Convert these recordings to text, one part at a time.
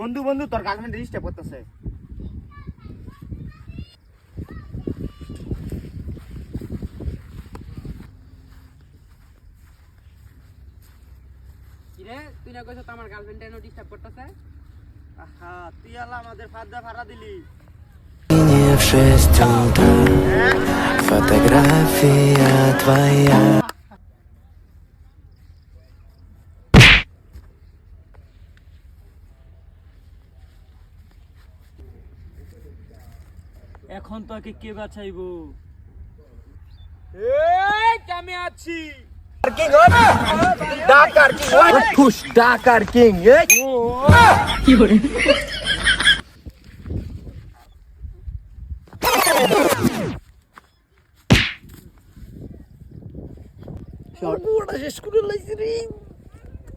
বন্ধু বন্ধু তোর গার্লফ্রেন্ড ডিস্টার্ব করতেছে। কিরে তুই না কইছ আমার গার্লফ্রেন্ড এনে ডিস্টার্ব করতেছে? আহা তুই আলা আমাদের ফাঁদা ভাড়া দিলি। Не в 6 утра, фотография твоя. এখন তোকে কে বাঁচাইবো? এই আমি আছি। Push Dakar King. গোড়া শেষ করে লাইছি রে,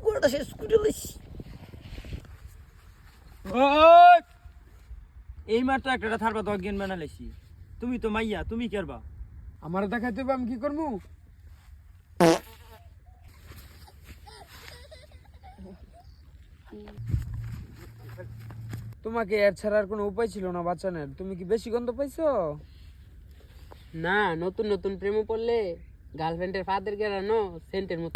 গোড়া শেষ করে লাইছি। এই মার তো একটা থারবা তো অজ্ঞান বানা লাইছি। তুমি তো মাইয়া, তুমি কেরবা? আমার দেখাইতে হবে, আমি কি করবো? তোমাকে এর ছাড়া আর কোনো উপায় ছিল না বাঁচানোর। তুমি কি বেশি গন্ধ পাইছো? না, নতুন নতুন প্রেমে পড়লে গার্লফ্রেন্ডের ফাদের গেরানো সেন্টের মতো।